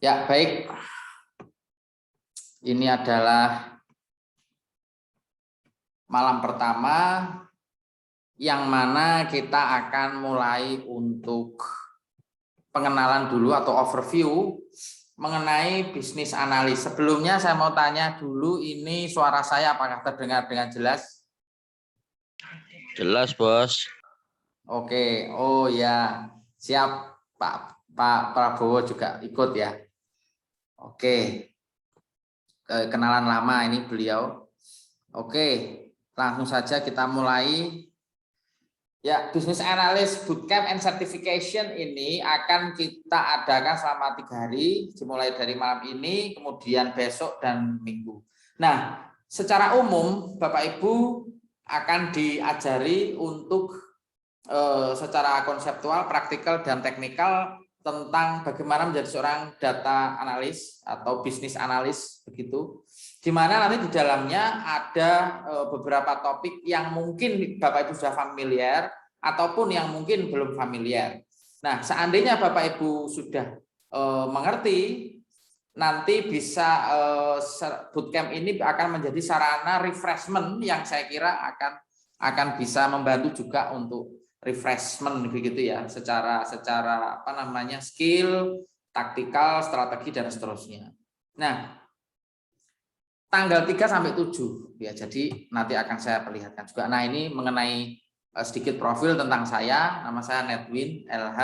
Ya, baik. Ini adalah malam pertama yang mana kita akan mulai untuk pengenalan dulu atau overview mengenai bisnis analis. Sebelumnya saya mau tanya dulu, ini suara saya apakah terdengar dengan jelas? Jelas, Bos. Oke, oh ya, siap Pak Prabowo juga ikut ya. Oke, kenalan lama ini beliau. Oke, langsung saja kita mulai. Ya, Business Analyst Bootcamp and Certification ini akan kita adakan selama 3 hari, dimulai dari malam ini, kemudian besok dan minggu. Nah, secara umum Bapak Ibu akan diajari untuk secara konseptual, praktikal, dan teknikal tentang bagaimana menjadi seorang data analis atau bisnis analis begitu. Di mana nanti di dalamnya ada beberapa topik yang mungkin Bapak Ibu sudah familiar ataupun yang mungkin belum familiar. Nah, seandainya Bapak Ibu sudah mengerti, nanti bisa bootcamp ini akan menjadi sarana refreshment yang saya kira akan bisa membantu juga untuk refreshment begitu ya, secara apa namanya, skill, taktikal, strategi dan seterusnya. Nah, tanggal 3 sampai 7 ya, jadi nanti akan saya perlihatkan juga. Nah, ini mengenai sedikit profil tentang saya. Nama saya Nedwin LH,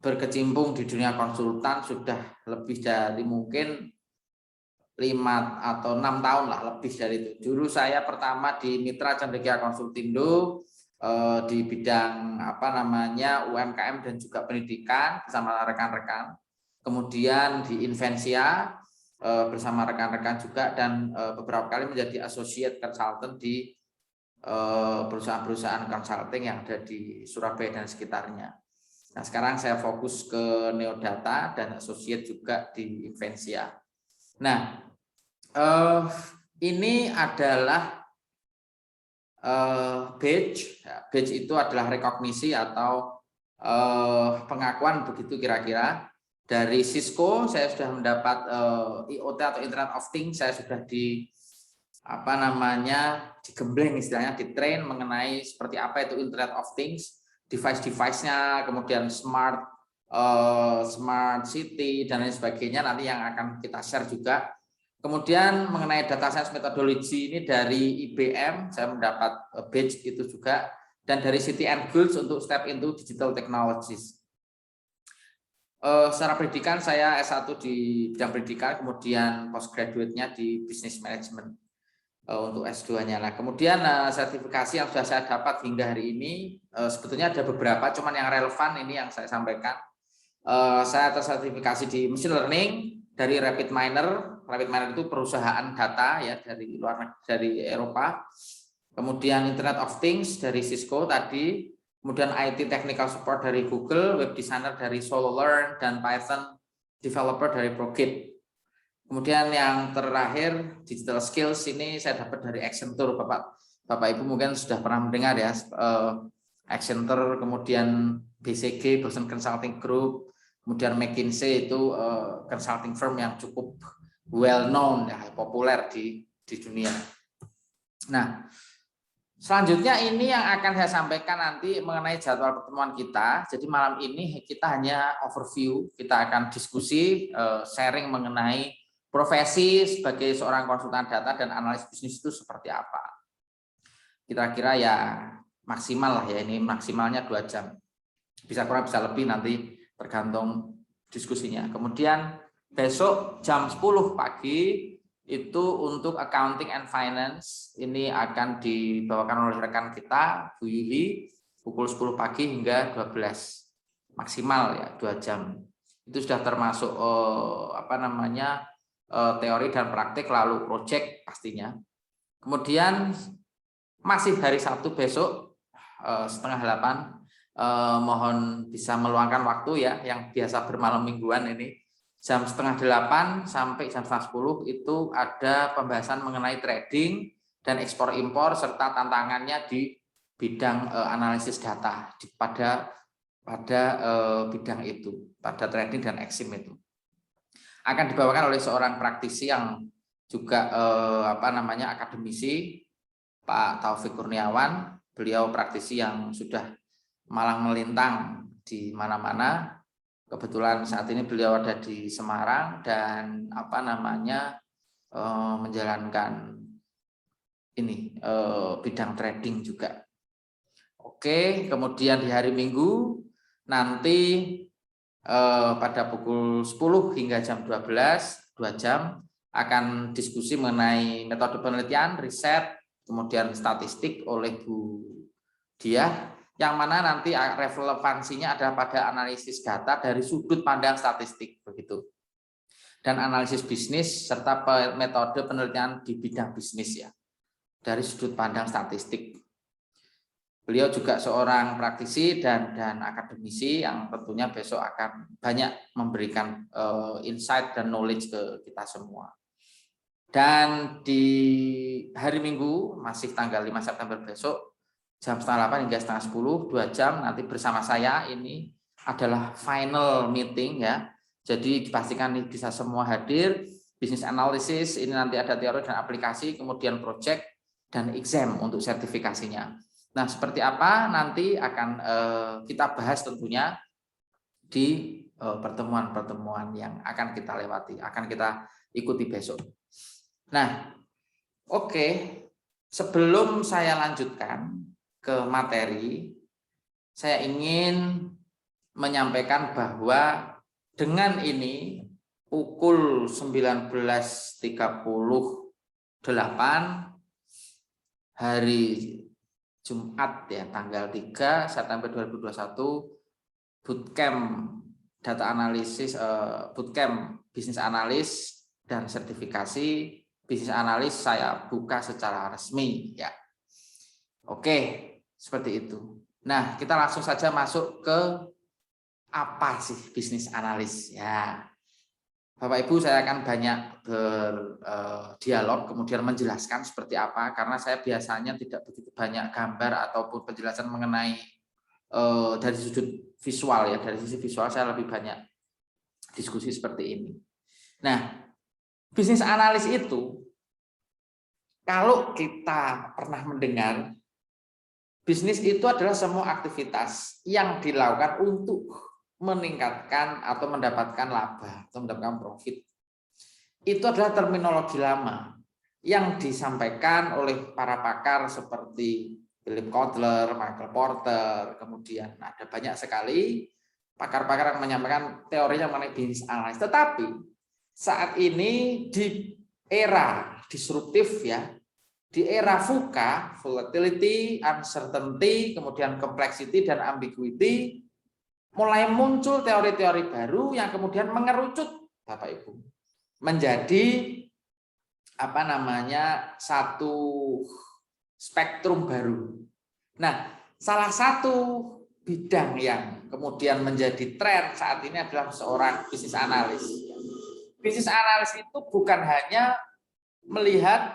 berkecimpung di dunia konsultan sudah lebih dari mungkin 5 atau 6 tahun lah, lebih dari itu. Dulu saya pertama di Mitra Cendekia Konsultindo di bidang apa namanya UMKM dan juga pendidikan bersama rekan-rekan. Kemudian di Invensia bersama rekan-rekan juga, dan beberapa kali menjadi associate consultant di perusahaan-perusahaan consulting yang ada di Surabaya dan sekitarnya. Nah, sekarang saya fokus ke Neodata dan associate juga di Invensia. Nah, ini adalah badge. Badge itu adalah rekognisi atau pengakuan begitu kira-kira. Dari Cisco saya sudah mendapat IoT atau Internet of Things. Saya sudah di apa namanya, digembleng istilahnya, ditrain mengenai seperti apa itu Internet of Things, device-device-nya, kemudian smart city dan lain sebagainya nanti yang akan kita share juga. Kemudian mengenai data science methodology ini dari IBM saya mendapat badge itu juga, dan dari City and Guilds untuk step into digital technologies. Secara pendidikan saya S1 di bidang pendidikan, kemudian postgraduate-nya di business management untuk S2-nya. Nah, kemudian sertifikasi yang sudah saya dapat hingga hari ini sebetulnya ada beberapa, cuman yang relevan ini yang saya sampaikan. Saya tersertifikasi di machine learning dari RapidMiner. RapidMiner itu perusahaan data ya dari luar negeri, dari Eropa. Kemudian Internet of Things dari Cisco tadi, kemudian IT Technical Support dari Google, Web Designer dari SoloLearn, dan Python Developer dari ProGit. Kemudian yang terakhir Digital Skills ini saya dapat dari Accenture. Bapak Ibu mungkin sudah pernah mendengar ya, Accenture, kemudian BCG, Boston Consulting Group, kemudian McKinsey itu consulting firm yang cukup well known ya, populer di dunia. Nah, selanjutnya ini yang akan saya sampaikan nanti mengenai jadwal pertemuan kita. Jadi malam ini kita hanya overview, kita akan diskusi, sharing mengenai profesi sebagai seorang konsultan data dan analis bisnis itu seperti apa. Kira-kira ya maksimal lah ya, ini maksimalnya 2 jam. Bisa kurang bisa lebih nanti tergantung diskusinya. Kemudian besok jam 10 pagi itu untuk accounting and finance, ini akan dibawakan oleh rekan kita Bu Yuli pukul 10 pagi hingga 12, maksimal ya 2 jam. Itu sudah termasuk apa namanya teori dan praktik, lalu project pastinya. Kemudian masih hari Sabtu besok setengah 8, mohon bisa meluangkan waktu ya, yang biasa bermalam mingguan ini jam setengah 8 sampai jam setengah 10 itu ada pembahasan mengenai trading dan ekspor impor serta tantangannya di bidang analisis data pada pada bidang itu, pada trading dan eksim itu. Akan dibawakan oleh seorang praktisi yang juga akademisi, Pak Taufik Kurniawan. Beliau praktisi yang sudah malang melintang di mana-mana. Kebetulan saat ini beliau ada di Semarang dan menjalankan ini bidang trading juga. Oke, kemudian di hari Minggu nanti pada pukul 10 hingga jam 12, 2 jam akan diskusi mengenai metode penelitian, riset, kemudian statistik oleh Bu Diah, yang mana nanti relevansinya adalah pada analisis data dari sudut pandang statistik begitu. Dan analisis bisnis serta metode penelitian di bidang bisnis ya, dari sudut pandang statistik. Beliau juga seorang praktisi dan akademisi yang tentunya besok akan banyak memberikan insight dan knowledge ke kita semua. Dan di hari Minggu, masih tanggal 5 September besok, jam 7:30 hingga 9:30, 2 jam nanti bersama saya. Ini adalah final meeting ya. Jadi dipastikan bisa semua hadir. Bisnis analisis, ini nanti ada teori dan aplikasi, kemudian project dan exam untuk sertifikasinya. Nah, seperti apa nanti akan kita bahas tentunya di pertemuan-pertemuan yang akan kita lewati, akan kita ikuti besok. Nah, oke. Sebelum saya lanjutkan ke materi, saya ingin menyampaikan bahwa dengan ini pukul 19.38 hari Jumat ya, tanggal 3 September 2021, bootcamp data analisis, bootcamp bisnis analis dan sertifikasi bisnis analis saya buka secara resmi ya. Oke, seperti itu. Nah, kita langsung saja masuk ke apa sih bisnis analis ya. Bapak Ibu, saya akan banyak berdialog kemudian menjelaskan seperti apa, karena saya biasanya tidak begitu banyak gambar ataupun penjelasan mengenai dari sudut visual ya. Dari sisi visual saya lebih banyak diskusi seperti ini. Nah, bisnis analis itu kalau kita pernah mendengar, bisnis itu adalah semua aktivitas yang dilakukan untuk meningkatkan atau mendapatkan laba atau mendapatkan profit. Itu adalah terminologi lama yang disampaikan oleh para pakar seperti Philip Kotler, Michael Porter, kemudian ada banyak sekali pakar-pakar yang menyampaikan teorinya mengenai bisnis analis. Tetapi saat ini di era disruptif ya, di era VUCA, volatility, uncertainty, kemudian complexity dan ambiguity, mulai muncul teori-teori baru yang kemudian mengerucut Bapak Ibu menjadi satu spektrum baru. Nah, salah satu bidang yang kemudian menjadi tren saat ini adalah seorang bisnis analis. Bisnis analis itu bukan hanya melihat,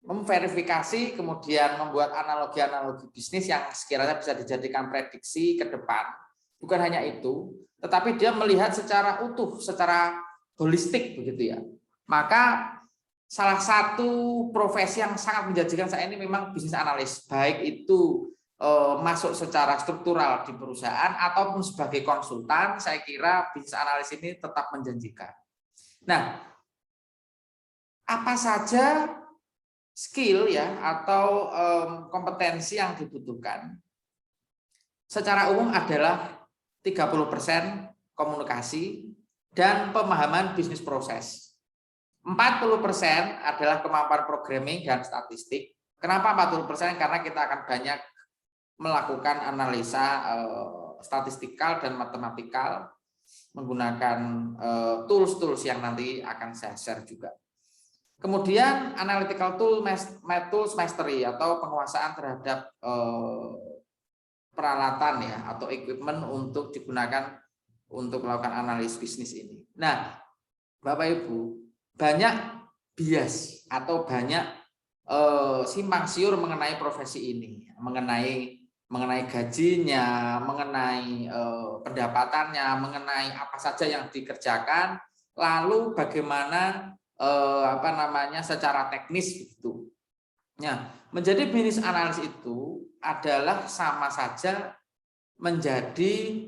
memverifikasi, kemudian membuat analogi-analogi bisnis yang sekiranya bisa dijadikan prediksi ke depan. Bukan hanya itu, tetapi dia melihat secara utuh, secara holistik begitu ya. Maka salah satu profesi yang sangat menjanjikan saya ini memang bisnis analis, baik itu masuk secara struktural di perusahaan ataupun sebagai konsultan. Saya kira bisnis analis ini tetap menjanjikan. Nah, apa saja skill ya atau kompetensi yang dibutuhkan? Secara umum adalah 30% komunikasi dan pemahaman bisnis proses. 40% adalah kemampuan programming dan statistik. Kenapa 40%? Karena kita akan banyak melakukan analisa statistikal dan matematikal menggunakan tools-tools yang nanti akan saya share juga. Kemudian analytical tools mastery atau penguasaan terhadap peralatan ya atau equipment untuk digunakan untuk melakukan analisis bisnis ini. Nah, Bapak Ibu, banyak bias atau banyak simpang siur mengenai profesi ini, mengenai mengenai gajinya, mengenai pendapatannya, mengenai apa saja yang dikerjakan, lalu bagaimana secara teknis gitu. Nah, menjadi bisnis analis itu adalah sama saja menjadi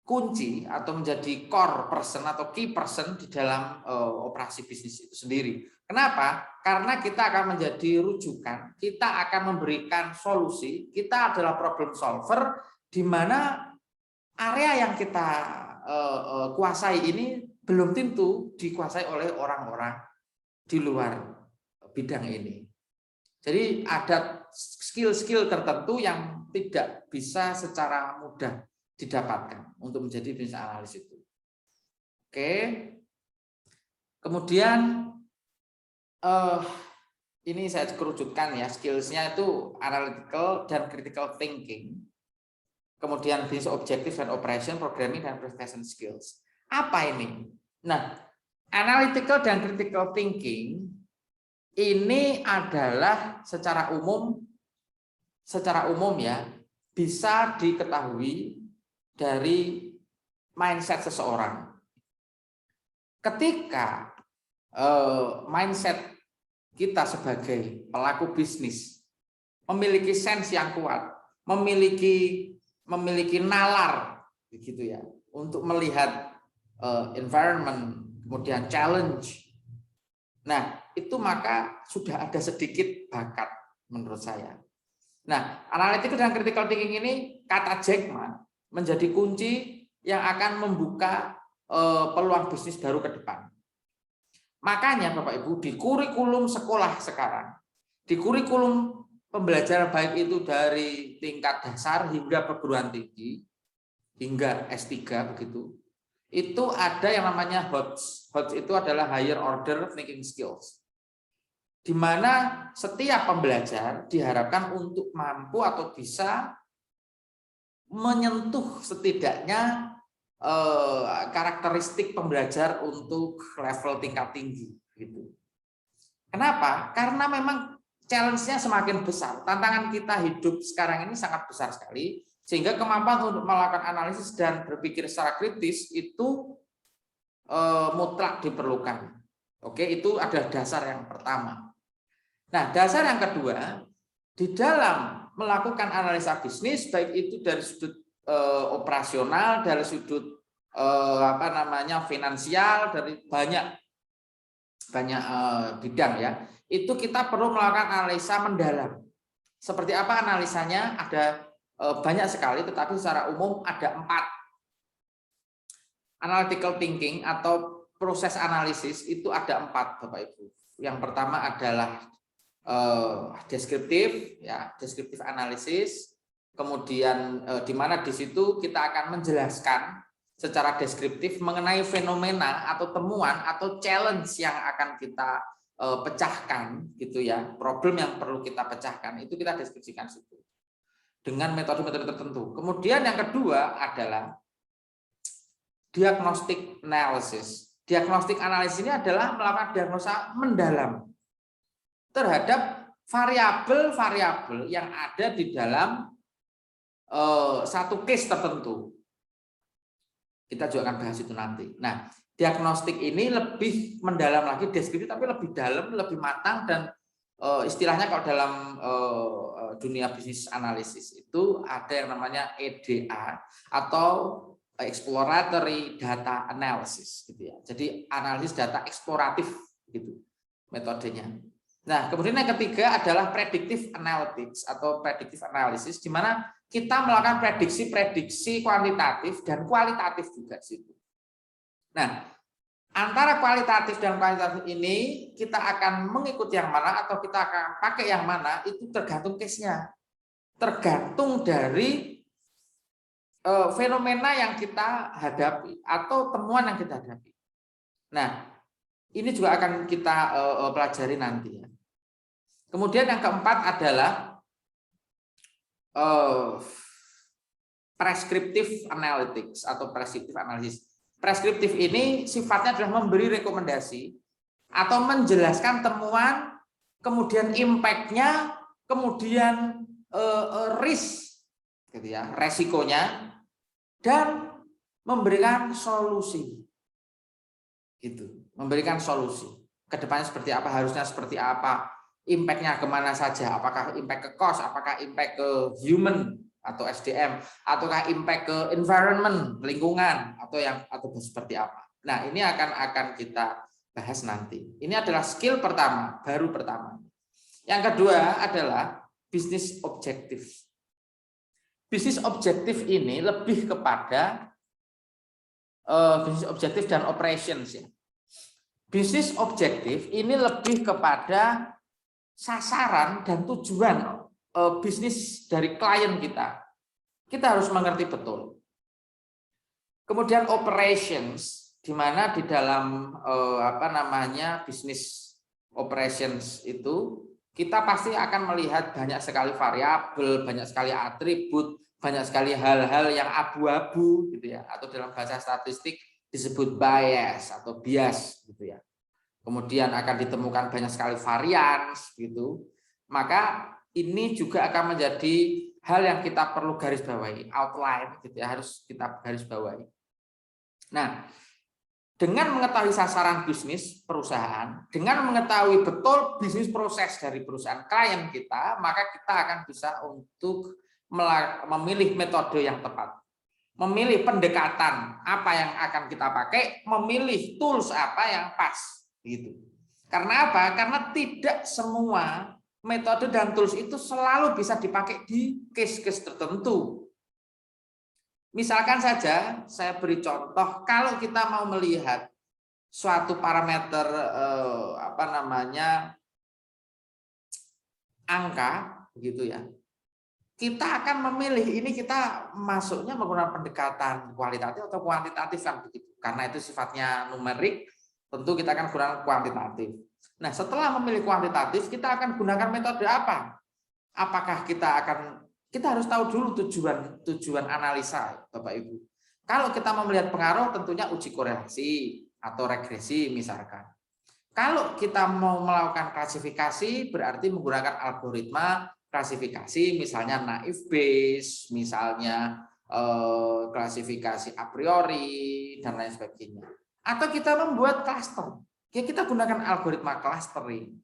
kunci atau menjadi core person atau key person di dalam operasi bisnis itu sendiri. Kenapa? Karena kita akan menjadi rujukan, kita akan memberikan solusi, kita adalah problem solver di mana area yang kita kuasai ini belum tentu dikuasai oleh orang-orang di luar bidang ini. Jadi ada skill-skill tertentu yang tidak bisa secara mudah didapatkan untuk menjadi bisnis analis itu. Oke. Kemudian ini saya kerucutkan ya, skillsnya itu analytical dan critical thinking. Kemudian business objective dan operation, programming dan presentation skills. Apa ini? Nah, analytical dan critical thinking ini adalah secara umum ya bisa diketahui dari mindset seseorang. Ketika mindset kita sebagai pelaku bisnis memiliki sense yang kuat, memiliki nalar begitu ya untuk melihat environment, kemudian challenge. Nah, itu maka sudah ada sedikit bakat menurut saya. Nah, analytical dan critical thinking ini kata Jack Ma menjadi kunci yang akan membuka peluang bisnis baru ke depan. Makanya Bapak Ibu di kurikulum sekolah sekarang, di kurikulum pembelajaran baik itu dari tingkat dasar hingga perguruan tinggi, hingga S3 begitu, itu ada yang namanya HOTS. HOTS itu adalah Higher Order Thinking Skills. Di mana setiap pembelajar diharapkan untuk mampu atau bisa menyentuh setidaknya karakteristik pembelajar untuk level tingkat tinggi gitu. Kenapa? Karena memang challenge-nya semakin besar. Tantangan kita hidup sekarang ini sangat besar sekali, sehingga kemampuan untuk melakukan analisis dan berpikir secara kritis itu mutlak diperlukan. Oke, itu adalah dasar yang pertama. Nah, dasar yang kedua, di dalam melakukan analisa bisnis, baik itu dari sudut operasional, dari sudut finansial, dari banyak bidang ya, itu kita perlu melakukan analisa mendalam. Seperti apa analisanya? Ada banyak sekali, tetapi secara umum ada 4. Analytical thinking atau proses analisis itu ada 4, Bapak Ibu. Yang pertama adalah deskriptif, ya, deskriptif analisis. Kemudian di mana di situ kita akan menjelaskan secara deskriptif mengenai fenomena atau temuan atau challenge yang akan kita pecahkan, gitu ya, problem yang perlu kita pecahkan itu kita deskripsikan situ dengan metode-metode tertentu. Kemudian yang kedua adalah diagnostic analysis. Diagnostic analysis ini adalah melakukan diagnosa mendalam terhadap variabel-variabel yang ada di dalam satu case tertentu. Kita juga akan bahas itu nanti. Nah, diagnostik ini lebih mendalam lagi, deskriptif tapi lebih dalam, lebih matang, dan istilahnya kalau dalam dunia bisnis analisis itu ada yang namanya EDA atau exploratory data analysis gitu ya. Jadi analisis data eksploratif gitu metodenya. Nah, kemudian yang ketiga adalah predictive analytics atau predictive analysis, di mana kita melakukan prediksi-prediksi kuantitatif dan kualitatif juga situ. Nah, antara kualitatif dan kuantitatif ini kita akan mengikuti yang mana atau kita akan pakai yang mana itu tergantung case-nya. Tergantung dari fenomena yang kita hadapi atau temuan yang kita hadapi. Nah, ini juga akan kita pelajari nanti ya. Kemudian yang keempat adalah prescriptive analytics atau prescriptive analysis. Preskriptif ini sifatnya adalah memberi rekomendasi atau menjelaskan temuan, kemudian impact-nya, kemudian risk gitu ya, resikonya, dan memberikan solusi. Gitu, memberikan solusi. Kedepannya seperti apa, harusnya seperti apa, impact-nya kemana saja, apakah impact ke cost, apakah impact ke human atau SDM, ataukah impact ke environment, lingkungan, atau seperti apa. Nah, ini akan kita bahas nanti. Ini adalah skill pertama, baru pertama. Yang kedua adalah bisnis objektif. Bisnis objektif ini lebih kepada bisnis objektif dan operations ya. Bisnis objektif ini lebih kepada sasaran dan tujuan bisnis dari klien kita. Kita harus mengerti betul. Kemudian operations, di mana di dalam bisnis operations itu kita pasti akan melihat banyak sekali variabel, banyak sekali atribut, banyak sekali hal-hal yang abu-abu gitu ya, atau dalam bahasa statistik disebut bias atau bias gitu ya. Kemudian akan ditemukan banyak sekali varians gitu. Maka ini juga akan menjadi hal yang kita perlu garis bawahi, outline gitu ya, harus kita garis bawahi. Nah, dengan mengetahui sasaran bisnis perusahaan, dengan mengetahui betul bisnis proses dari perusahaan klien kita, maka kita akan bisa untuk memilih metode yang tepat, memilih pendekatan apa yang akan kita pakai, memilih tools apa yang pas, gitu. Karena apa? Karena tidak semua metode dan tools itu selalu bisa dipakai di case-case tertentu. Misalkan saja, saya beri contoh, kalau kita mau melihat suatu parameter angka, begitu ya. Kita akan memilih ini, kita masuknya menggunakan pendekatan kualitatif atau kuantitatif kan begitu. Karena itu sifatnya numerik, tentu kita akan gunakan kuantitatif. Nah, setelah memilih kuantitatif, kita akan gunakan metode apa? Apakah kita harus tahu dulu tujuan analisa, Bapak Ibu. Kalau kita mau melihat pengaruh, tentunya uji korelasi atau regresi misalkan. Kalau kita mau melakukan klasifikasi, berarti menggunakan algoritma klasifikasi, misalnya naive Bayes, misalnya klasifikasi a priori, dan lain sebagainya. Atau kita membuat cluster, ya kita gunakan algoritma clustering,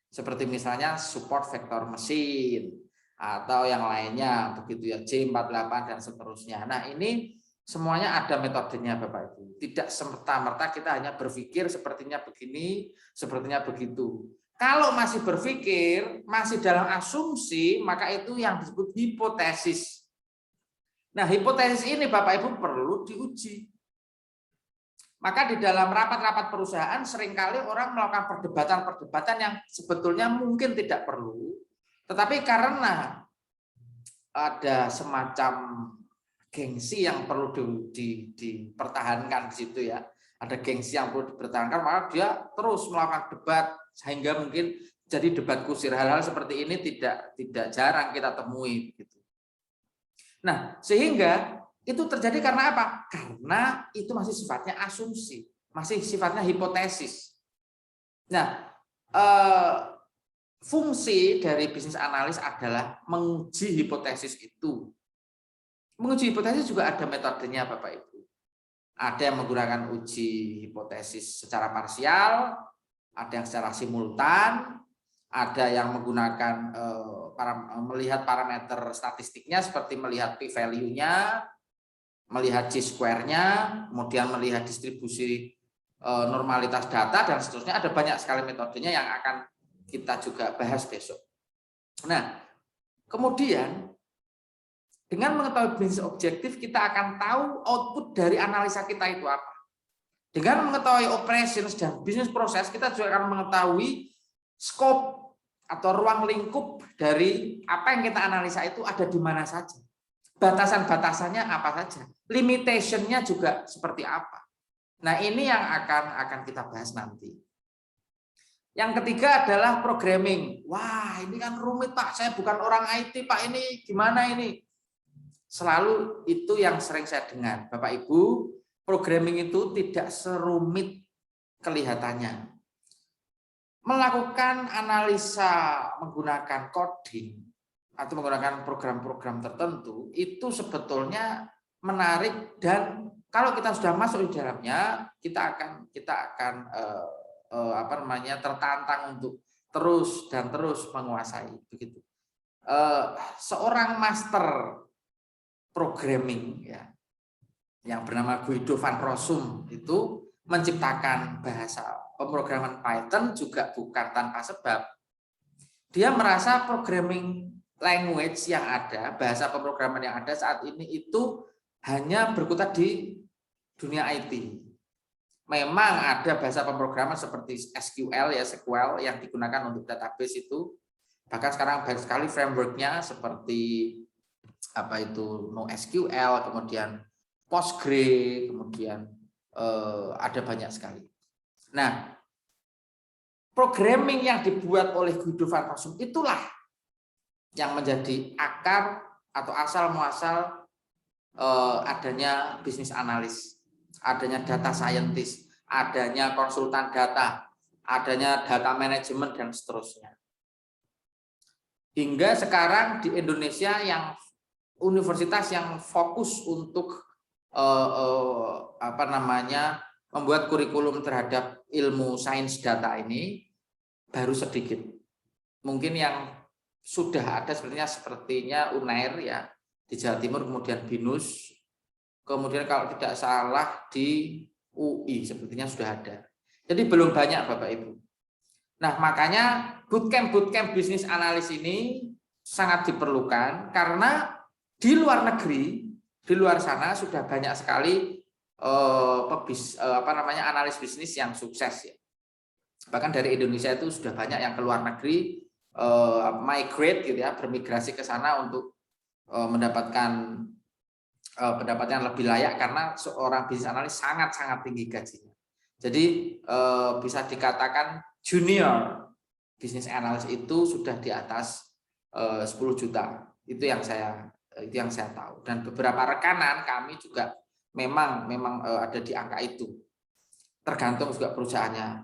seperti misalnya support vector mesin, atau yang lainnya, begitu ya, J48 dan seterusnya. Nah, ini semuanya ada metodenya Bapak Ibu. Tidak serta-merta kita hanya berpikir sepertinya begini, sepertinya begitu. Kalau masih berpikir, masih dalam asumsi, maka itu yang disebut hipotesis. Nah, hipotesis ini Bapak Ibu perlu diuji. Maka di dalam rapat-rapat perusahaan seringkali orang melakukan perdebatan-perdebatan yang sebetulnya mungkin tidak perlu. Tetapi karena ada semacam gengsi yang perlu dipertahankan di situ ya. Ada gengsi yang perlu dipertahankan, maka dia terus melakukan debat sehingga mungkin jadi debat kusir. Hal-hal seperti ini tidak jarang kita temui gitu. Nah, sehingga itu terjadi karena apa? Karena itu masih sifatnya asumsi, masih sifatnya hipotesis. Nah, fungsi dari bisnis analis adalah menguji hipotesis itu. Menguji hipotesis juga ada metodenya Bapak Ibu. Ada yang menggunakan uji hipotesis secara parsial, ada yang secara simultan, ada yang menggunakan melihat parameter statistiknya seperti melihat p-value-nya, melihat J-square-nya, kemudian melihat distribusi normalitas data dan seterusnya. Ada banyak sekali metodenya yang akan kita juga bahas besok. Nah, kemudian dengan mengetahui bisnis objektif, kita akan tahu output dari analisa kita itu apa. Dengan mengetahui operations dan bisnis proses, kita juga akan mengetahui scope atau ruang lingkup dari apa yang kita analisa itu ada di mana saja. Batasan-batasannya apa saja. Limitation-nya juga seperti apa. Nah, ini yang akan kita bahas nanti. Yang ketiga adalah programming. Wah, ini kan rumit Pak, saya bukan orang IT Pak, ini gimana ini? Selalu itu yang sering saya dengar. Bapak Ibu, programming itu tidak serumit kelihatannya. Melakukan analisa menggunakan coding atau menggunakan program-program tertentu itu sebetulnya menarik, dan kalau kita sudah masuk di dalamnya kita akan apa namanya, tertantang untuk terus dan terus menguasai begitu. Seorang master programming ya yang bernama Guido van Rossum itu menciptakan bahasa pemrograman Python juga bukan tanpa sebab. Dia merasa programming language yang ada, bahasa pemrograman yang ada saat ini itu hanya berkutat di dunia IT. Memang ada bahasa pemrograman seperti SQL ya, SQL yang digunakan untuk database itu. Bahkan sekarang banyak sekali frameworknya seperti apa itu NoSQL, kemudian Postgre, kemudian ada banyak sekali. Nah, programming yang dibuat oleh Guido van Rossum itulah yang menjadi akar atau asal muasal adanya bisnis analis, adanya data scientist, adanya konsultan data, adanya data manajemen, dan seterusnya. Hingga sekarang di Indonesia yang universitas yang fokus untuk apa namanya, membuat kurikulum terhadap ilmu sains data ini baru sedikit. Mungkin yang sudah ada sepertinya Unair ya di Jawa Timur, kemudian BINUS, kemudian kalau tidak salah di UI sepertinya sudah ada. Jadi belum banyak Bapak Ibu. Nah, makanya bootcamp bisnis analis ini sangat diperlukan, karena di luar negeri, di luar sana sudah banyak sekali analis bisnis yang sukses ya. Bahkan dari Indonesia itu sudah banyak yang ke luar negeri migrate gitu ya, bermigrasi ke sana untuk mendapatkan pendapatan yang lebih layak, karena seorang bisnis analis sangat-sangat tinggi gajinya. Jadi bisa dikatakan junior bisnis analis itu sudah di atas 10 juta. Itu yang saya tahu, dan beberapa rekanan kami juga memang ada di angka itu, tergantung juga perusahaannya.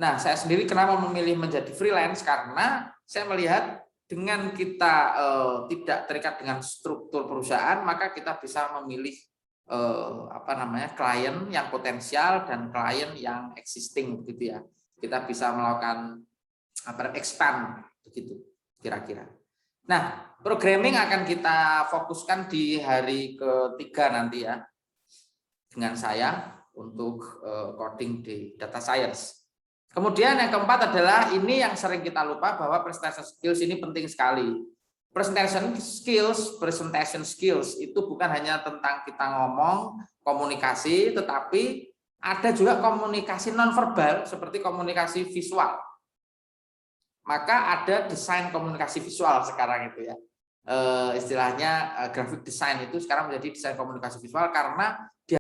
Nah, saya sendiri kenapa memilih menjadi freelance, karena saya melihat dengan kita tidak terikat dengan struktur perusahaan, maka kita bisa memilih klien yang potensial dan klien yang existing begitu ya. Kita bisa melakukan expand begitu kira-kira. Nah, programming akan kita fokuskan di hari ketiga nanti ya, dengan saya untuk coding di data science. Kemudian yang keempat adalah ini yang sering kita lupa, bahwa presentation skills ini penting sekali. Presentation skills itu bukan hanya tentang kita ngomong, komunikasi, tetapi ada juga komunikasi nonverbal seperti komunikasi visual. Maka ada desain komunikasi visual sekarang itu ya. Istilahnya graphic design itu sekarang menjadi desain komunikasi visual, karena